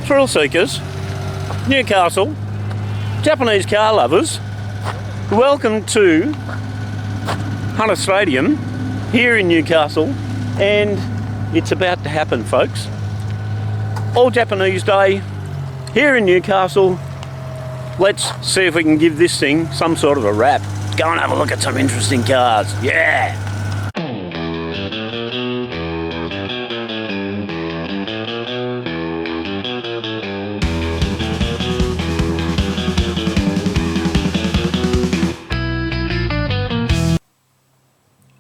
thrill seekers, Newcastle, Japanese car lovers, welcome to Hunter Stadium here in Newcastle, and it's about to happen, folks. All Japanese Day here in Newcastle. Let's see if we can give this thing some sort of a wrap. Go and have a look at some interesting cars. Yeah!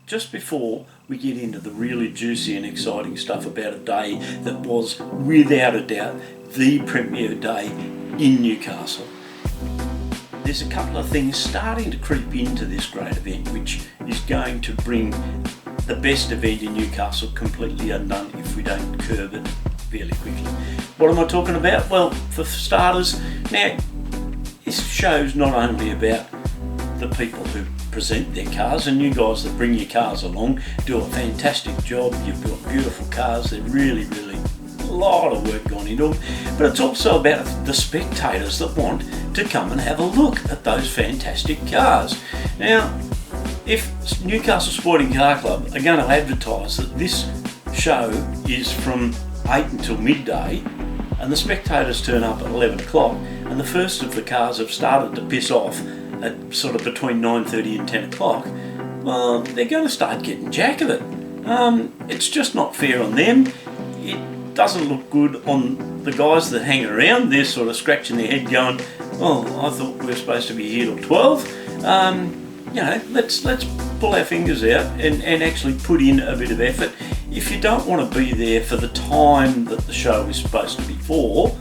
Just before we get into the really juicy and exciting stuff about a day that was, without a doubt, the premier day in Newcastle, there's a couple of things starting to creep into this great event, which is going to bring the best event in Newcastle completely undone if we don't curb it fairly quickly. What am I talking about? Well, for starters, now, this show's not only about the people who present their cars, and you guys that bring your cars along do a fantastic job. You've got beautiful cars. They're really a lot of work gone into them, but it's also about the spectators that want to come and have a look at those fantastic cars. Now, if Newcastle Sporting Car Club are going to advertise that this show is from 8 until midday and the spectators turn up at 11 o'clock and the first of the cars have started to piss off at sort of between 9:30 and 10 o'clock, well, they're going to start getting jack of it. It's just not fair on them. It doesn't look good on the guys that hang around. They're sort of scratching their head going, oh, I thought we were supposed to be here till 12. Let's pull our fingers out and actually put in a bit of effort. If you don't want to be there for the time that the show is supposed to be for,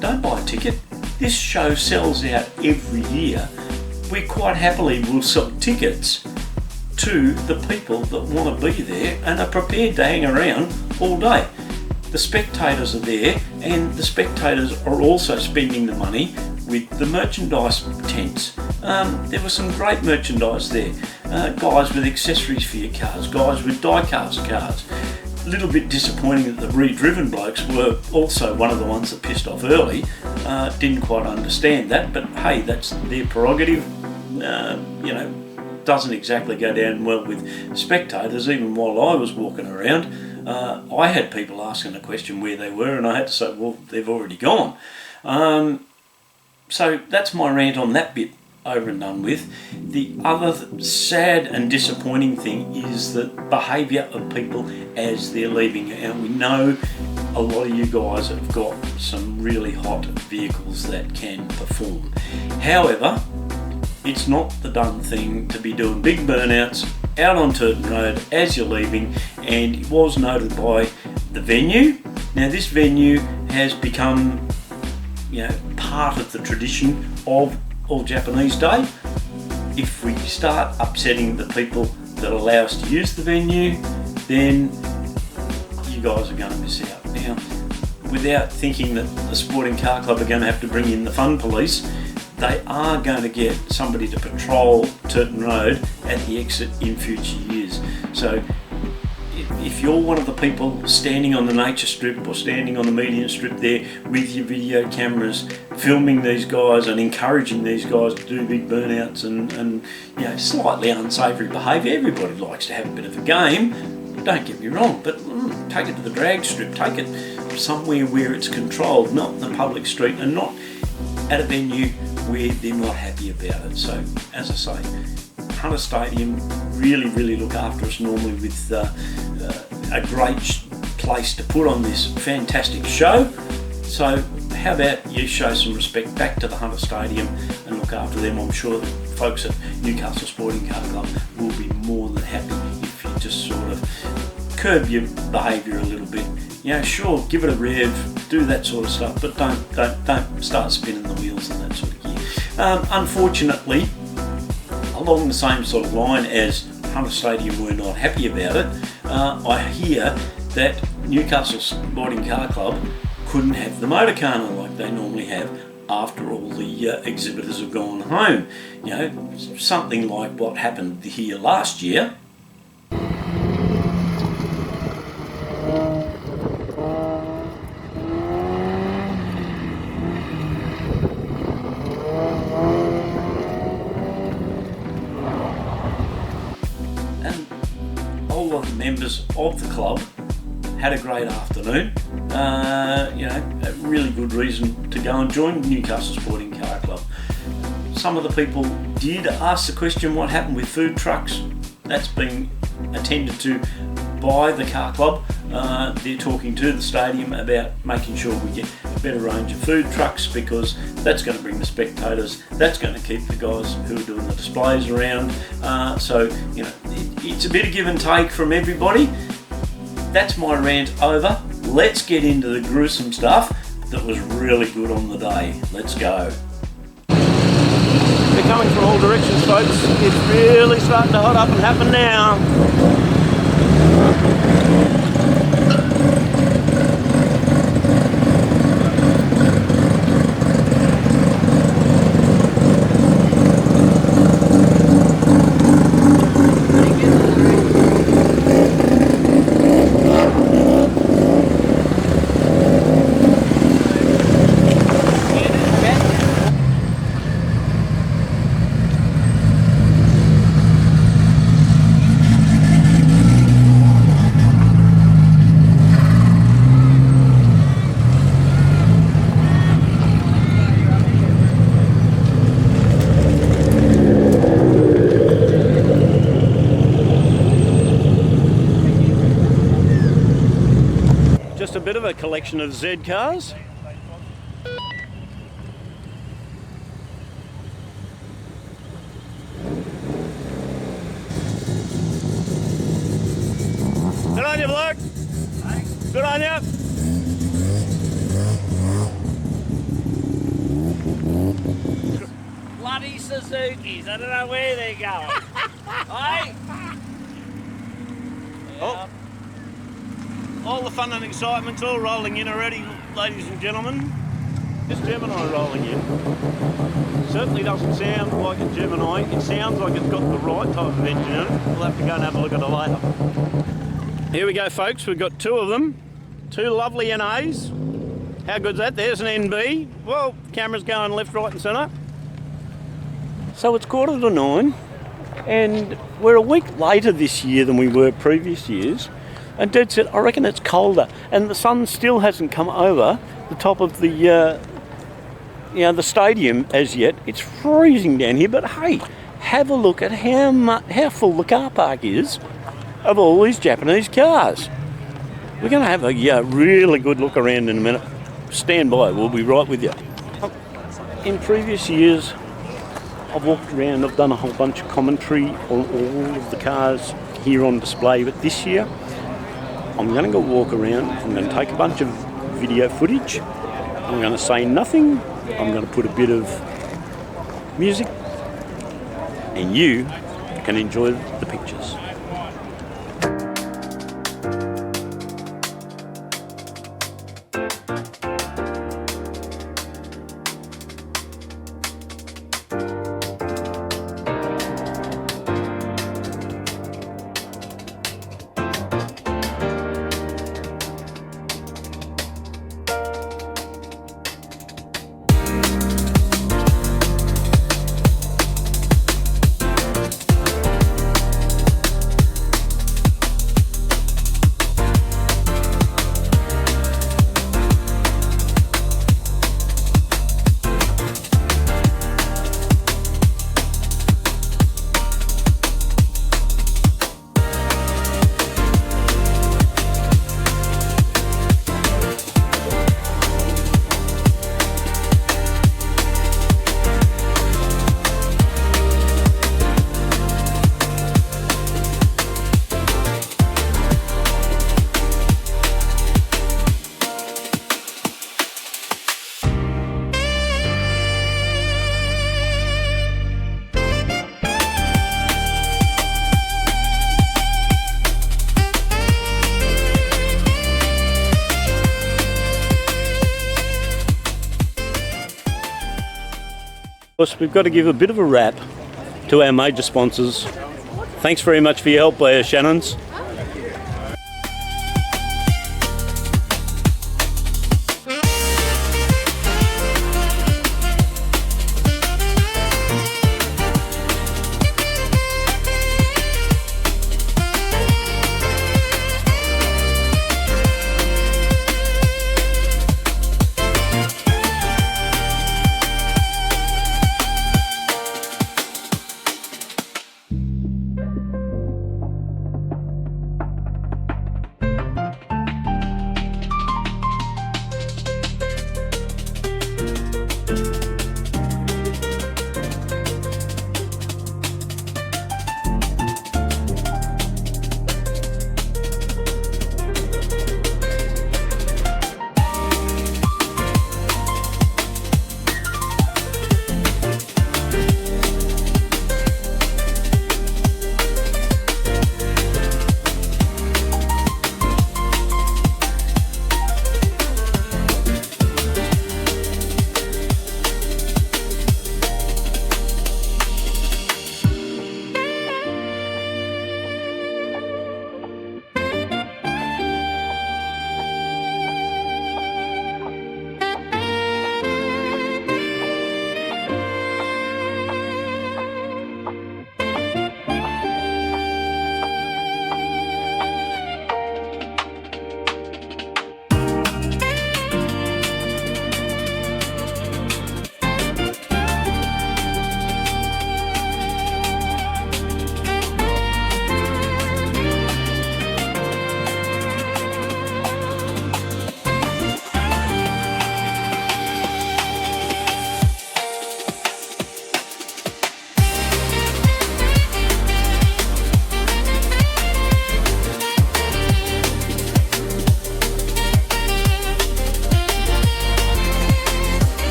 don't buy a ticket. This show sells out every year. We quite happily will sell tickets to the people that want to be there and are prepared to hang around all day. The spectators are there, and the spectators are also spending the money with the merchandise tents. There was some great merchandise there. Guys with accessories for your cars, guys with die-cast cars. A little bit disappointing that the re-driven blokes were also one of the ones that pissed off early. Didn't quite understand that, but hey, that's their prerogative. Doesn't exactly go down well with spectators. Even while I was walking around, I had people asking the question where they were, and I had to say, well, they've already gone. So that's my rant on that bit over and done with. The other sad and disappointing thing is the behaviour of people as they're leaving. And we know a lot of you guys have got some really hot vehicles that can perform. However, it's not the done thing to be doing big burnouts out on Turton Road as you're leaving, and it was noted by the venue. Now this venue has become part of the tradition of All Japanese Day. If we start upsetting the people that allow us to use the venue, then you guys are going to miss out. Now, without thinking that the Sporting Car Club are going to have to bring in the fun police, they are going to get somebody to patrol Turton Road at the exit in future years. So if you're one of the people standing on the nature strip or standing on the median strip there with your video cameras filming these guys and encouraging these guys to do big burnouts and slightly unsavoury behaviour, everybody likes to have a bit of a game, don't get me wrong, but take it to the drag strip, take it somewhere where it's controlled, not the public street and not at a venue where they're not happy about it. So as I say, Hunter Stadium really look after us normally with a great place to put on this fantastic show. So how about you show some respect back to the Hunter Stadium and look after them. I'm sure the folks at Newcastle Sporting Car Club will be more than happy if you just sort of curb your behaviour a little bit. Sure, give it a rev, do that sort of stuff, but don't start spinning the wheels and that sort of gear. Unfortunately, along the same sort of line as Hunter Stadium were not happy about it, I hear that Newcastle Sporting Car Club couldn't have the motor carnival like they normally have after all the exhibitors have gone home. Something like what happened here last year. members of the club had a great afternoon. A really good reason to go and join Newcastle Sporting Car Club. Some of the people did ask the question, what happened with food trucks? That's been attended to by the car club. They're talking to the stadium about making sure we get a better range of food trucks, because that's going to bring the spectators, that's going to keep the guys who are doing the displays around. It's a bit of give and take from everybody. That's my rant over. Let's get into the gruesome stuff that was really good on the day. Let's go. They're coming from all directions, folks. It's really starting to hot up and happen now. A bit of a collection of Z cars. Good on you, bloke. Thanks. Good on you. Bloody Suzukis. I don't know where they're going. Hey? Yeah. Oh. All the fun and excitement's all rolling in already, ladies and gentlemen. This Gemini rolling in. Certainly doesn't sound like a Gemini. It sounds like it's got the right type of engine in it. We'll have to go and have a look at it later. Here we go, folks. We've got two of them. Two lovely NAs. How good's that? There's an NB. Well, camera's going left, right and centre. So it's 8:45 and we're a week later this year than we were previous years. And Dad said, I reckon it's colder, and the sun still hasn't come over the top of the stadium as yet. It's freezing down here, but hey, have a look at how full the car park is of all these Japanese cars. We're going to have a really good look around in a minute. Stand by, we'll be right with you. In previous years, I've walked around, I've done a whole bunch of commentary on all of the cars here on display, but this year, I'm going to go walk around, I'm going to take a bunch of video footage, I'm going to say nothing, I'm going to put a bit of music, and you can enjoy the pictures. Of course, we've got to give a bit of a wrap to our major sponsors. Thanks very much for your help, Shannon's.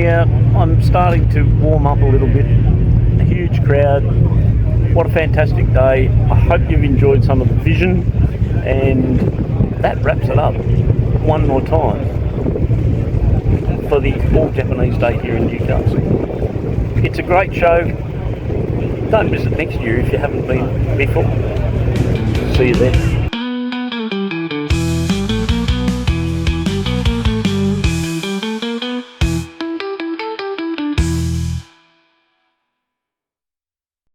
Now, I'm starting to warm up a little bit. A huge crowd. What a fantastic day. I hope you've enjoyed some of the vision, and that wraps it up one more time for the All Japanese Day here in Newcastle. It's a great show. Don't miss it next year if you haven't been before. See you there.